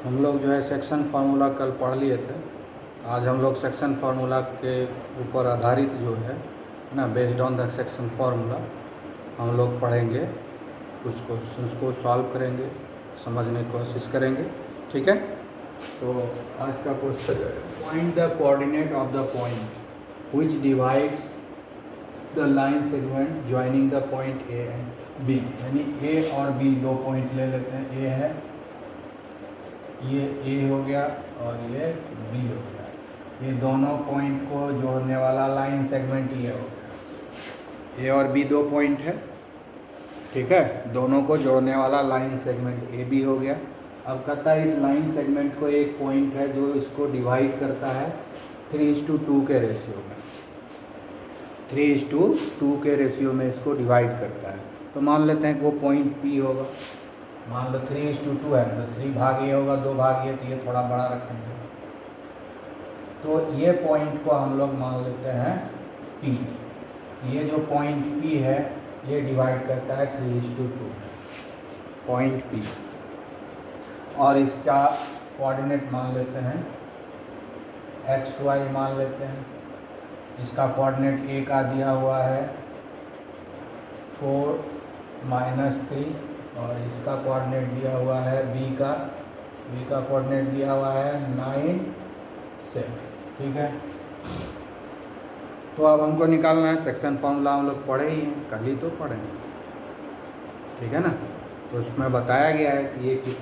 हम लोग जो है सेक्शन फार्मूला कल पढ़ लिए थे। आज हम लोग सेक्शन फार्मूला के ऊपर आधारित जो है ना, based on the section formula हम लोग पढ़ेंगे। कुछ क्वेश्चंस को सॉल्व करेंगे, समझने की कोशिश करेंगे। ठीक है, तो आज का question, find the coordinate of the point which divides the line segment joining the point A and B. यानी ए और बी दो पॉइंट ले लेते हैं। ए है, ये ए हो गया और ये बी हो गया। ये दोनों पॉइंट को जोड़ने वाला लाइन सेगमेंट ये हो गया। ए और बी दो पॉइंट है, ठीक है, दोनों को जोड़ने वाला लाइन सेगमेंट ए बी हो गया। अब कहता है इस लाइन सेगमेंट को एक पॉइंट है जो इसको डिवाइड करता है 3:2 के रेशियो में। 3:2 के रेशियो में इसको डिवाइड करता है। तो मान लेते हैं कि वो पॉइंट पी होगा। मान लो 3:2 है, तो 3 भाग ये होगा, 2 भाग ये, तो ये थोड़ा बड़ा रखेंगे। तो ये पॉइंट को हम लोग मान लेते हैं P। ये जो पॉइंट P है ये डिवाइड करता है 3:2 पॉइंट P। और इसका कोऑर्डिनेट मान लेते हैं XY मान लेते हैं। इसका कोऑर्डिनेट A का दिया हुआ है 4 - 3 और इसका कोऑर्डिनेट दिया हुआ है बी का कोऑर्डिनेट दिया हुआ है 9 7। ठीक है, तो अब हमको निकालना है सेक्शन फार्मूला। हम लोग पढ़े ही हैं, कल ही तो पढ़े हैं, ठीक है ना। तो उसमें बताया गया है कि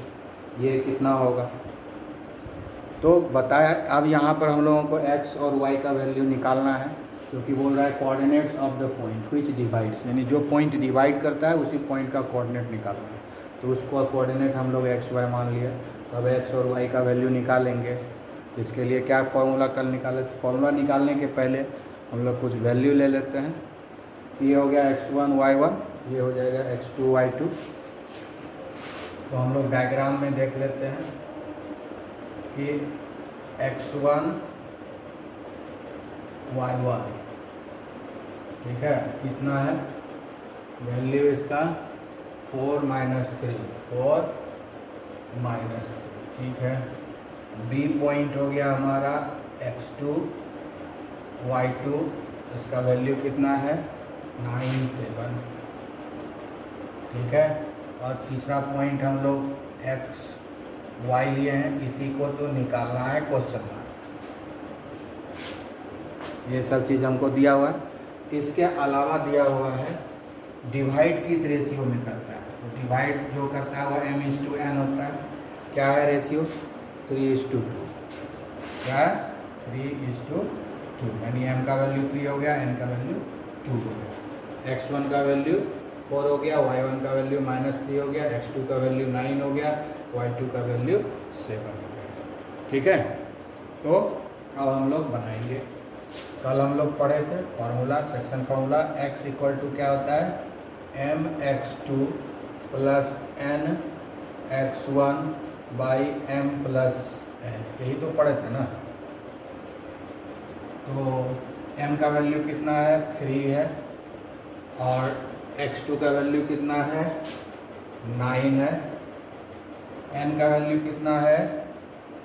ये कितना होगा। तो बताया, अब यहाँ पर हम लोगों को x और y का वैल्यू निकालना है, क्योंकि बोल रहा है coordinates of the point which divides, यानी जो पॉइंट डिवाइड करता है उसी पॉइंट का कोऑर्डिनेट निकालना है। तो उसको कोऑर्डिनेट हम लोग x y मान लिया। तो अब x और y का वैल्यू निकालेंगे। तो इसके लिए क्या फार्मूला कल निकाले, फार्मूला निकालने के पहले हम लोग कुछ वैल्यू ले लेते हैं। ये हो गया x1 y1, ये हो जाएगा x2 y2। तो हम लोग डायग्राम में देख लेते हैं कि x1 y1, ठीक है, कितना है वैल्यू इसका 4 - 3, 4 - 3, ठीक है। बी पॉइंट हो गया हमारा x2 y2, इसका वैल्यू कितना है 9 7, ठीक है। और तीसरा पॉइंट हम लोग x y लिए हैं, इसी को तो निकालना है क्वेश्चन मार्क। ये सब चीज़ हमको दिया हुआ है। इसके अलावा दिया हुआ है डिवाइड किस रेशियो में करता है। तो डिवाइड जो करता है वो m/n होता है। क्या है रेशियो 3:2, क्या है 3:2, यानी m का वैल्यू 3 हो गया, n का वैल्यू 2 हो गया। x1 का वैल्यू 4 हो गया, y1 का वैल्यू -3 हो गया, x2 का वैल्यू 9 हो गया, y2 का वैल्यू 7 हो गया। ठीक है, तो अब हम लोग बनाएंगे। कल हम लोग पढ़े थे फार्मूला, सेक्शन फार्मूला, x = क्या होता है mx2 + nx1 / m + n, यही तो पढ़े थे ना। तो m का वैल्यू कितना है 3 है, और x2 का वैल्यू कितना है 9 है, n का वैल्यू कितना है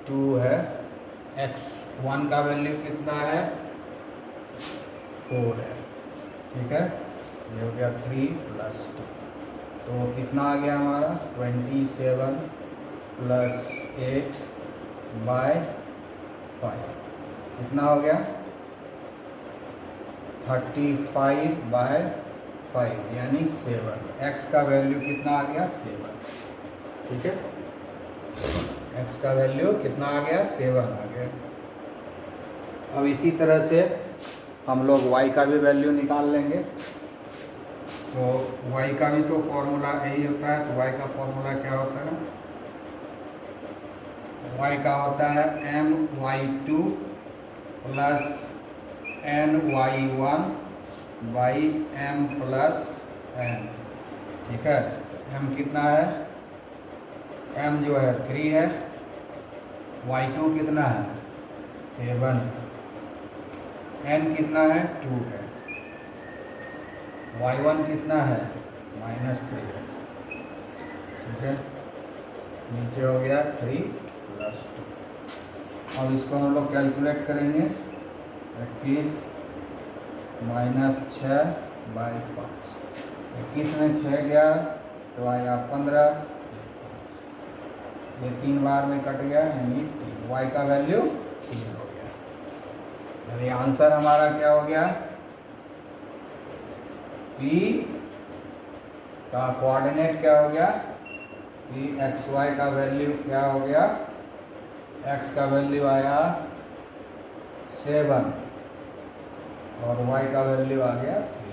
2 है, x1 का वैल्यू कितना है 4 है, ठीक है। ये हो गया 3 + 2, तो कितना आ गया हमारा 27 + 8/5, कितना हो गया 35/5, यानी 7। x का वैल्यू कितना आ गया 7, ठीक है। x का वैल्यू कितना आ गया 7 आ गया। अब इसी तरह से हम लोग y का भी वैल्यू निकाल लेंगे। तो y का भी तो फॉर्मूला यही होता है। तो y का फॉर्मूला क्या होता है, y का होता है my2 + ny1 / m + n, ठीक है। m कितना है, m जो है 3 है, y2 कितना है 7, n कितना है 2 है, y1 कितना है -3 है, ठीक है। नीचे हो गया 3 प्लस 2। अब इसको हम लोग कैलकुलेट करेंगे, 21 माइनस 6/5। 21 में 6 गया तो आया 15, ये 3 बार में कट गया यानी y का वैल्यू 3 हो गया। यानी आंसर हमारा क्या हो गया, p का कोऑर्डिनेट क्या हो गया, p xy का वैल्यू क्या हो गया, x का वैल्यू आया 7 और y का वैल्यू आ गया 3।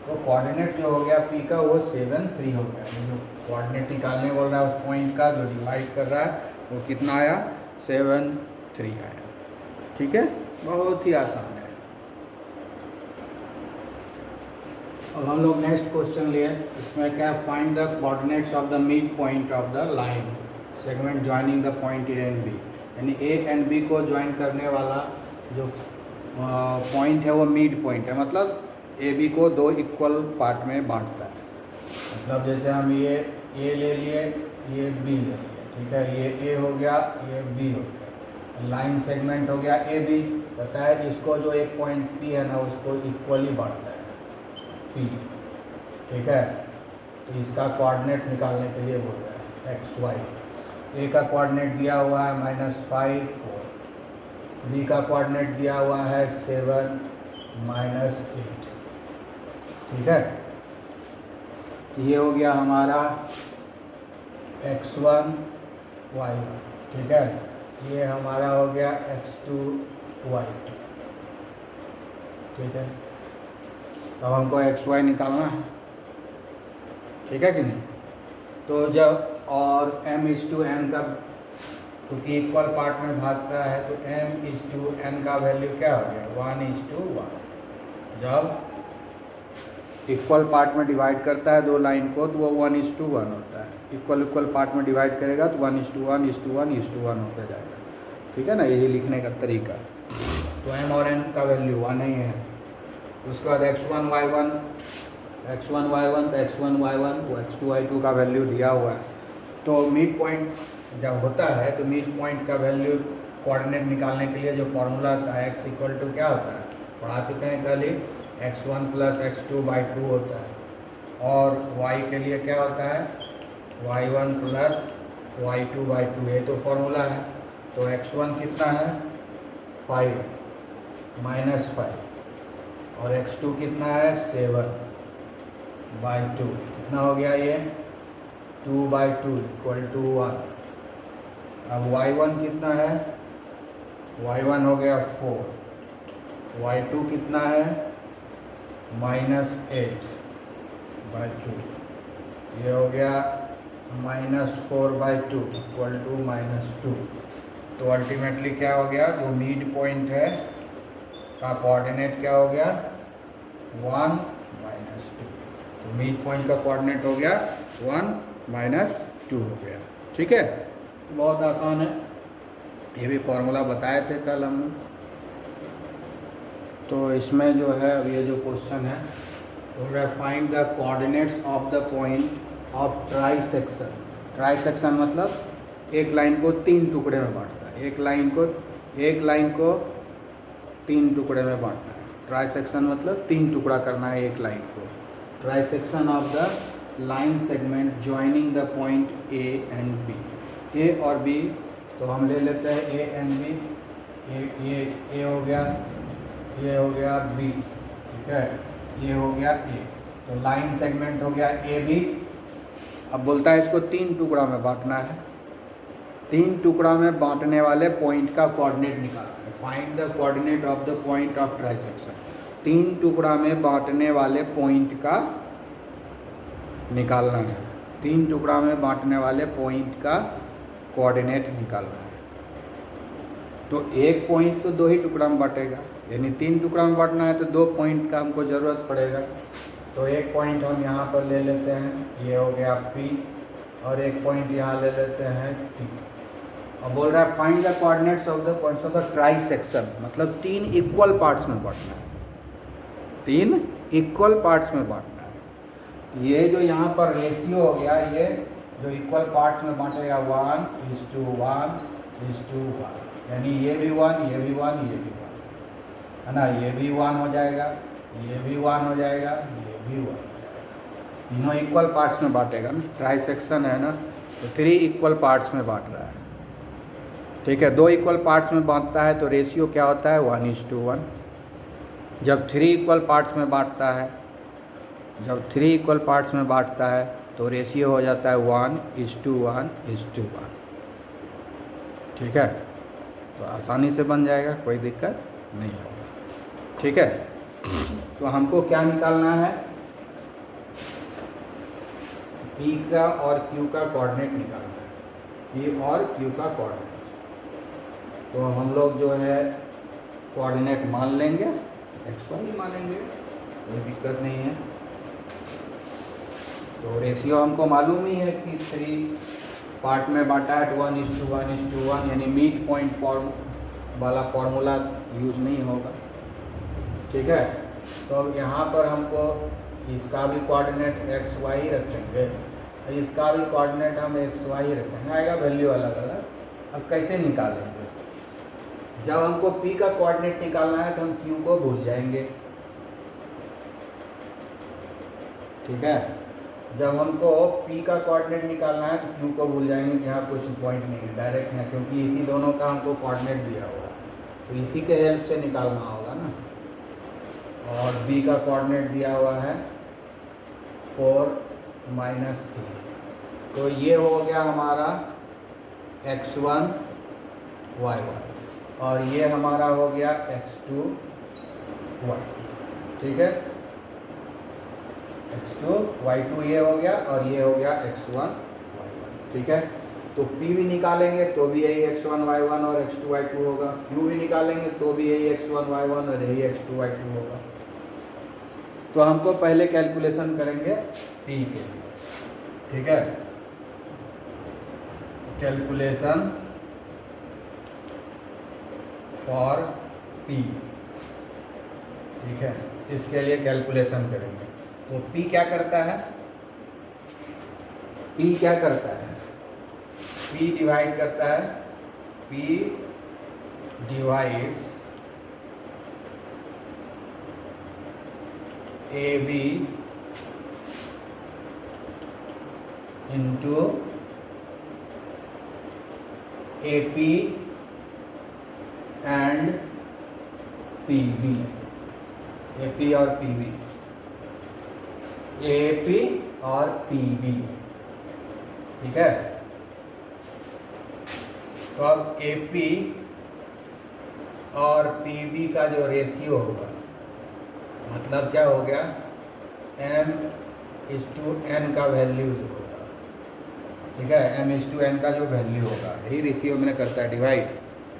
तो कोऑर्डिनेट जो हो गया p का वो 7 3 हो गया। जो कोऑर्डिनेट निकालने बोल रहा है उस पॉइंट का जो डिवाइड कर रहा है वो कितना आया, 7 3 आया। ठीक है, बहुत ही आसान है। अब हम लोग नेक्स्ट क्वेश्चन लिए, इसमें क्या, find the coordinates of the mid point of the line segment joining the point A and B. यानी ए एंड बी को ज्वाइन करने वाला जो पॉइंट है वो मिड पॉइंट है, मतलब ए बी को दो इक्वल पार्ट में बांटता है। मतलब जैसे हम ये ए ले लिए, ये बी ले लिए, ठीक है, ये ए हो गया, ये बी हो गया, लाइन सेगमेंट हो गया ए बी। कहता है इसको जो एक पॉइंट पी है ना उसको इक्वली बांटता है पी, ठीक है। तो इसका कोऑर्डिनेट निकालने के लिए बोल रहा है एक्स वाई। ए का कोऑर्डिनेट दिया हुआ है -5 4, बी का कोऑर्डिनेट दिया हुआ है 7 -8, ठीक है। तो ये हो गया हमारा x1 y1, ठीक है। ये हमारा हो गया x2 y2, ठीक है। अब हमको xy निकालना है, ठीक है कि नहीं। तो जब और m/n का, क्योंकि इक्वल पार्ट में भागता है तो m/n का वैल्यू क्या हो गया, 1:1। जब इक्वल पार्ट में डिवाइड करता है दो लाइन को तो वो 1:1 होता है। इक्वल पार्ट में डिवाइड करेगा तो 1:1:1:1 होता जाएगा, ठीक है ना। यही लिखने का तरीका। तो m और n का वैल्यू 1 ही है। उसके बाद x1 y1 तो x1 y1 वो x2 y2 का वैल्यू दिया हुआ है। तो मिड पॉइंट जब होता है तो मिड पॉइंट का वैल्यू कोऑर्डिनेट निकालने के लिए जो फॉर्मूला होता है x इक्वल टू क्या होता है, पढ़ा चुके हैं कल ही, x1 + x2/2 होता है। और y के लिए क्या होता है, y1 + y2/2, ये तो फॉर्मूला है। तो x1 कितना है 5 -5 और x2 कितना है 7/2, कितना हो गया ये 2/2 = 1। अब y1 कितना है, y1 हो गया 4, y2 कितना है -8/2, ये हो गया -4/2 = -2। तो अल्टीमेटली क्या हो गया, जो मिड पॉइंट है का कोऑर्डिनेट क्या हो गया 1 -2। तो मिड पॉइंट का कोऑर्डिनेट हो गया 1 -2 हो गया, ठीक है। बहुत आसान है, ये भी फॉर्मूला बताए थे कल हम। तो इसमें जो है अब ये जो क्वेश्चन है, तो find the coordinates of the point of trisection. Trisection मतलब एक लाइन को 3 टुकड़े में बांटता है, एक लाइन को 3 टुकड़े में बांटना है। ट्राइसेक्शन मतलब 3 टुकड़ा करना है एक लाइन को। Trisection of the line segment joining the point A and B. A और बी, तो हम ले लेते हैं ए एंड बी। ये ए हो गया, ये हो गया बी, ठीक है, ये हो गया ए। तो लाइन सेगमेंट हो गया ए बी। अब बोलता है इसको 3 टुकड़ा में बांटना है। 3 टुकड़ा में बांटने वाले पॉइंट का कोऑर्डिनेट निकालना है। Find the coordinate of the point of trisection. 3 टुकड़ा में बांटने वाले पॉइंट का निकालना है। 3 टुकड़ा में बांटने वाले पॉइंट का कोऑर्डिनेट निकालना है। तो एक पॉइंट तो 2 ही टुकड़ा में बांटेगा, यानी 3 टुकड़ा में बांटना है तो 2 पॉइंट का हमको ज़रूरत पड़ेगा। तो एक पॉइंट हम यहाँ पर ले लेते हैं, ये हो गया P, और एक पॉइंट यहाँ ले लेते हैं T। और बोल रहा है find the coordinates of the points of the trisection, मतलब 3 इक्वल पार्ट्स में बांटना है। 3 इक्वल पार्ट्स में बांटना है। ये जो यहाँ पर रेशियो हो गया, ये जो इक्वल पार्ट्स में बांटेगा 1:1 1:1, यानी ये भी 1, ये भी 1, ये भी 1, है ना। ये भी 1 हो जाएगा, ये भी 1 हो जाएगा, ये भी 1 हो जाएगा। तीनों इक्वल पार्ट्स में बांटेगा ना, ट्राई सेक्शन है ना, तो 3 इक्वल पार्ट्स में बांट रहा है। ठीक है, 2 इक्वल पार्ट्स में बांटता है तो रेशियो क्या होता है 1:1। जब 3 इक्वल पार्ट्स में बांटता है, जब 3 इक्वल पार्ट्स में बांटता है तो रेशियो हो जाता है 1:1:1। ठीक है, तो आसानी से बन जाएगा, कोई दिक्कत नहीं होगा। ठीक है, तो हमको क्या निकालना है, P का और Q का कोऑर्डिनेट निकालना है, P और Q का कोऑर्डिनेट। तो हम लोग जो है कोऑर्डिनेट मान लेंगे, XY ही मानेंगे, कोई दिक्कत नहीं है। तो रेशियो हमको मालूम ही है कि 3 पार्ट में बांटा है, 1:1:1, यानी मिड पॉइंट फॉर्म वाला फॉर्मूला यूज़ नहीं होगा। ठीक है, तो अब यहाँ पर हमको इसका भी कोऑर्डिनेट XY रखेंगे, इसका भी कोऑर्डिनेट हम XY रखेंगे, आएगा वैल्यू अलग अलग। अब कैसे निकालेंगे, जब हमको P का कोऑर्डिनेट निकालना है तो हम Q को भूल जाएंगे। ठीक है, जब हमको P का कोऑर्डिनेट निकालना है तो Q को भूल जाएंगे कि यहाँ कुछ पॉइंट नहीं है, डायरेक्ट है, क्योंकि इसी दोनों का हमको कोऑर्डिनेट दिया हुआ है, तो इसी के हेल्प से निकालना होगा ना। और B का कोऑर्डिनेट दिया हुआ है 4-3, तो ये हो गया हमारा x1 y1, और ये हमारा हो गया x2 y2। ठीक है, x2 y2 ये हो गया, और ये हो गया x1 y1। ठीक है, तो P भी निकालेंगे तो भी यही x1 y1 और x2 y2 होगा, Q भी निकालेंगे तो भी यही x1 y1 और यही x2 y2 होगा। तो हमको पहले कैलकुलेशन करेंगे P के लिए। ठीक है, कैलकुलेशन फॉर P। ठीक है, इसके लिए कैलकुलेशन करेंगे। तो P क्या करता है, P क्या करता है, P डिवाइड करता है, P divides AB into AP and PB, AP और PB, AP और PB। ठीक है, तो अब AP और PB का जो रेशियो होगा, मतलब क्या हो गया, m:n का वैल्यू होगा। ठीक है, m:n का जो वैल्यू होगा, यही रेशियो मैंने करता है डिवाइड।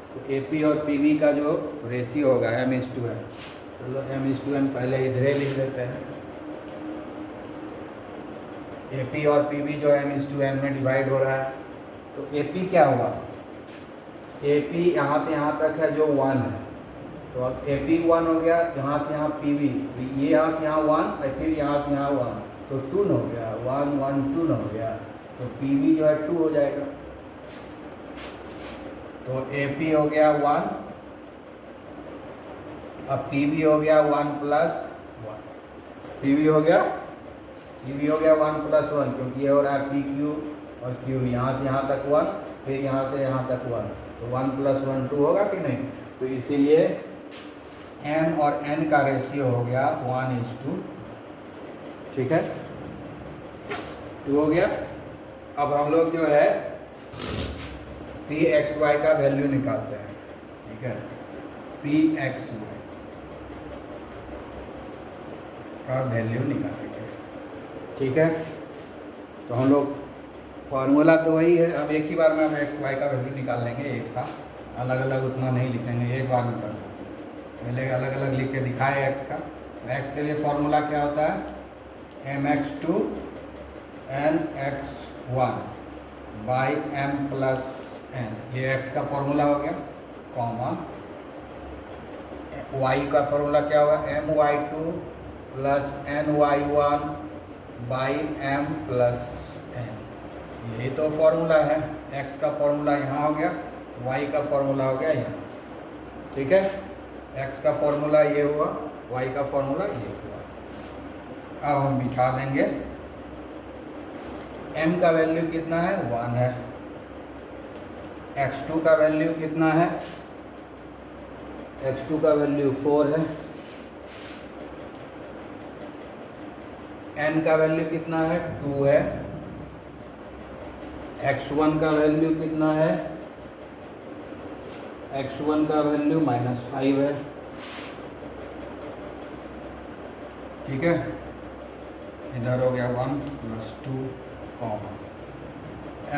तो AP और PB का जो रेशियो होगा m:n, चलो m:n पहले इधर लिख देते हैं। AP और PB जो m:n में डिवाइड हो रहा है, तो AP क्या हुआ, AP यहाँ से यहाँ तक है जो 1 है, तो अब AP 1 हो गया, यहाँ से यहाँ PB, ये यहाँ से यहाँ 1 और फिर यहाँ से यहाँ 1, तो 2 हो गया, 1 1 2 हो गया, तो PB जो है 2 हो जाएगा। तो AP हो गया 1, अब PB हो गया 1 + 1, PB हो गया 1 + 1, क्योंकि ये हो रहा है PQ और QB, यहाँ से यहाँ तक 1, फिर यहाँ से यहाँ तक 1, तो 1 + 1 2 होगा कि नहीं। तो इसीलिए m और n का रेशियो हो गया 1:2। ठीक है, 2 हो गया। अब हम लोग जो है Pxy का वैल्यू निकालते हैं। ठीक है, Pxy का वैल्यू निकालेंगे। ठीक है, तो हम लोग फार्मूला तो वही है, अब एक ही बार में हम xy का वैल्यू निकाल लेंगे एक साथ, अलग अलग उतना नहीं लिखेंगे, एक बार में कर देते हैं। पहले अलग अलग लिख के दिखाए x का। तो x के लिए फार्मूला क्या होता है, mx2 nx1 m + n, ये x का फार्मूला हो गया, कॉमा y का फार्मूला क्या होगा, my2 + ny1 m + n, यही तो फार्मूला है। x का फार्मूला यहाँ हो गया, y का फॉर्मूला हो गया यहाँ, ठीक है। x का फॉर्मूला ये हुआ, y का फॉर्मूला ये हुआ। अब हम बिठा देंगे। m का वैल्यू कितना है, 1 है। x2 का वैल्यू कितना है, x2 का वैल्यू 4 है। n का वैल्यू कितना है, 2 है। x1 का वैल्यू कितना है, x1 का वैल्यू -5 है, ठीक है। इधर हो गया 1 + 2 कॉमा।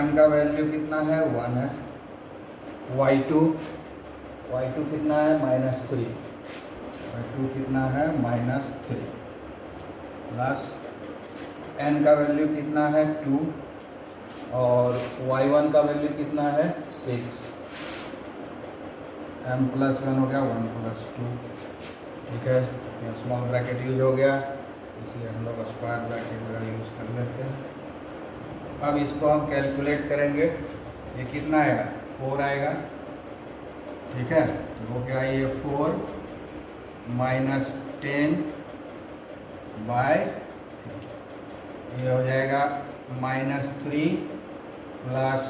m का वैल्यू कितना है, 1 है। y2 कितना है, -3। y2 कितना है, -3 प्लस n का वैल्यू कितना है, 2 और y1 का वैल्यू कितना है, 6। m + 1 हो गया 1 + 2, ठीक है। यह स्मॉल ब्रैकेट यूज हो गया, इसलिए हम लोग स्क्वायर ब्रैकेट वगैरह यूज कर लेते हैं। अब इसको हम कैलकुलेट करेंगे, ये कितना आएगा, 4 आएगा, ठीक है। तो वो क्या है, ये 4 - 10/3, ये हो जाएगा -3 +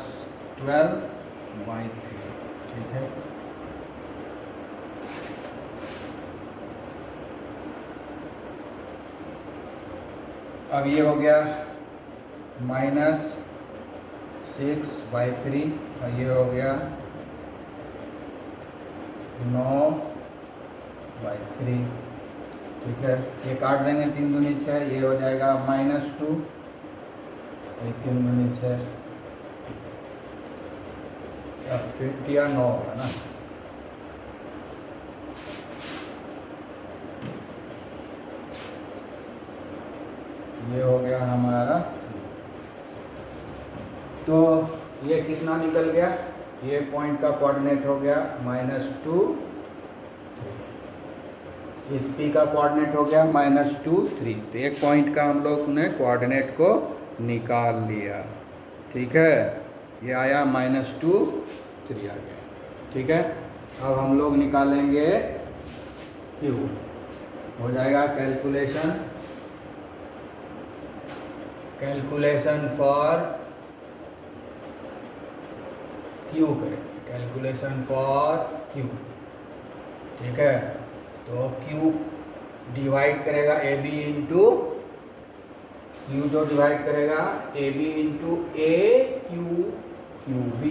12/3, ठीक है। अब ये हो गया -6/3 और ये हो गया 9/3, ठीक है। ये काट देंगे, 3 दूनी 6, ये हो जाएगा -2, ये 3 दूनी 6, अब 50 या 9 होगा ना। ये हो गया हमारा, तो ये कितना निकल गया, ये पॉइंट का कोऑर्डिनेट हो गया -2, इस P का कोऑर्डिनेट हो गया -2, 3। तो एक पॉइंट का हम लोग ने कोऑर्डिनेट को निकाल लिया, ठीक है। ये आया -2, 3 आ गया, ठीक है। अब हम लोग निकालेंगे Q, हो जाएगा कैलकुलेशन फॉर Q करेंगे, कैलकुलेशन फॉर Q, ठीक है। तो Q डिवाइड करेगा AB इंटू Q, जो डिवाइड करेगा AB into AQB।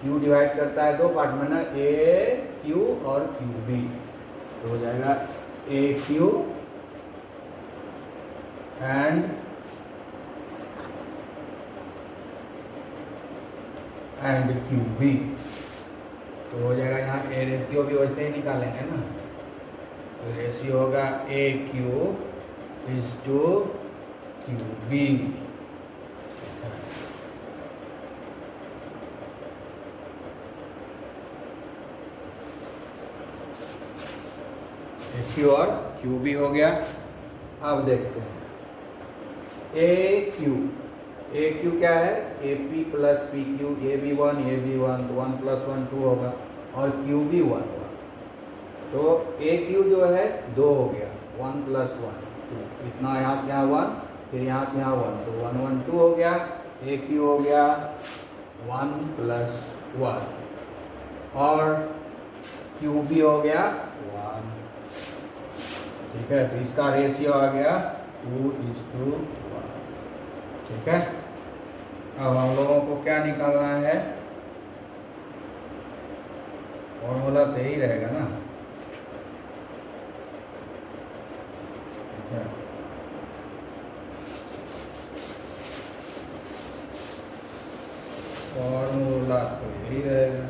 Q divide करता है 2 पार्ट में ना, AQ और QB, तो हो जाएगा AQ एंड QB, तो हो जाएगा यहाँ A रेशियो भी वैसे ही निकालेंगे ना, तो रेशियो होगा AQ = QB। AQ और QB हो गया। अब देखते हैं AQ क्या है, AP + PQ, AB1, तो 1 + 1 2 होगा, और QB 1 होगा। तो AQ जो है 2 हो गया, 1 + 1 2, इतना यहाँ से यहाँ 1, फिर यहाँ से यहाँ 1, तो 1 1 2 हो गया। AQ हो गया 1 + 1 और QB हो गया 1, ठीक है। तो इसका रेशियो आ गया 2:1, ठीक है। अब हम लोगों को क्या निकालना है, फॉर्मूला तो यही रहेगा ना, ठीक है। फॉर्मूला तो यही रहेगा।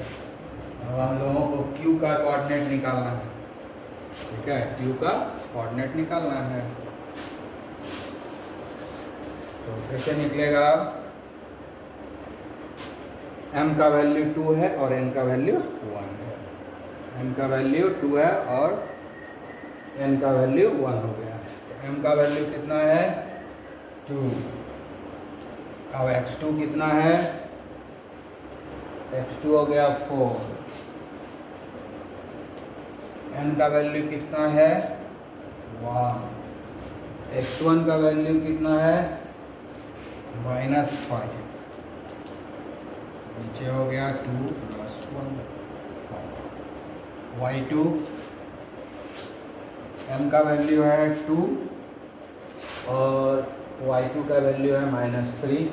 अब हम लोगों को Q का कोऑर्डिनेट निकालना है, ठीक है। Q का कोऑर्डिनेट निकालना है, तो कैसे निकलेगा, m का वैल्यू 2 है और n का वैल्यू 1 है। m का वैल्यू 2 है और n का वैल्यू 1 हो गया। तो m का वैल्यू कितना है, 2। अब x2 कितना है, x2 हो गया 4, n का वैल्यू कितना है 1, x1 का वैल्यू कितना है -5, नीचे हो गया 2 + 1, y2 m का वैल्यू है 2 और y2 का वैल्यू है -3,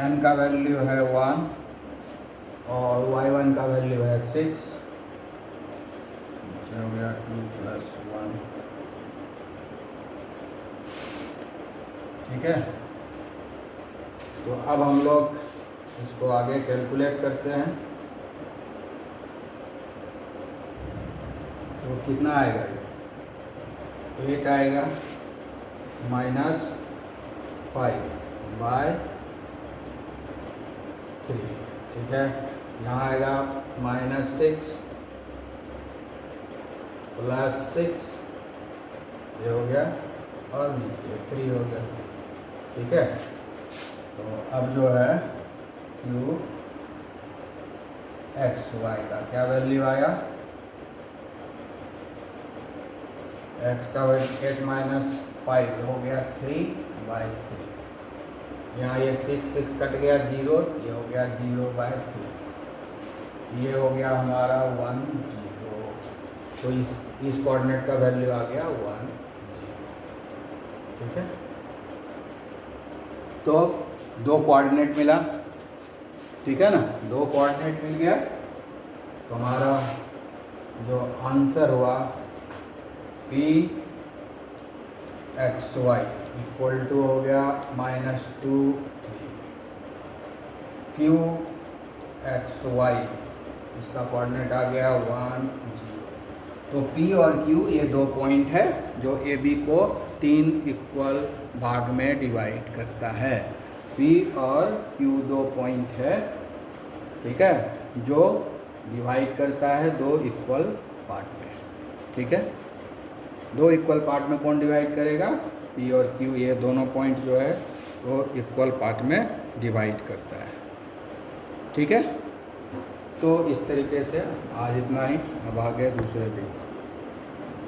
n का वैल्यू है 1 और y1 का वैल्यू है 6, नीचे हो गया 2 + 1, ठीक है। तो अब हम लोग इसको आगे कैलकुलेट करते हैं। तो कितना आएगा ये 8 आएगा -5/3, ठीक है। यहाँ आएगा -6 + 6, ये हो गया और नीचे 3 हो गया, ठीक है। तो अब जो है QXY का क्या वैल्यू आया, x का वैल्यू 8 - 5 हो गया 3/3, यहाँ ये 6 कट गया 0, ये हो गया 0/3, ये हो गया हमारा 1 0, तो इस कोऑर्डिनेट का वैल्यू आ गया 1 0, ठीक है। तो 2 कोऑर्डिनेट मिला, ठीक है ना, 2 कोऑर्डिनेट मिल गया। तो हमारा जो आंसर हुआ PXY = हो गया -2 3, QXY इसका कोऑर्डिनेट आ गया 1 0। तो P और Q ये 2 पॉइंट है जो AB को 3 इक्वल भाग में डिवाइड करता है। P और Q 2 पॉइंट है, ठीक है, जो डिवाइड करता है 2 इक्वल पार्ट में, ठीक है। 2 इक्वल पार्ट में कौन डिवाइड करेगा, P और Q, ये दोनों पॉइंट जो है वो इक्वल पार्ट में डिवाइड करता है, ठीक है। तो इस तरीके से आज इतना ही, अब आगे दूसरे पे।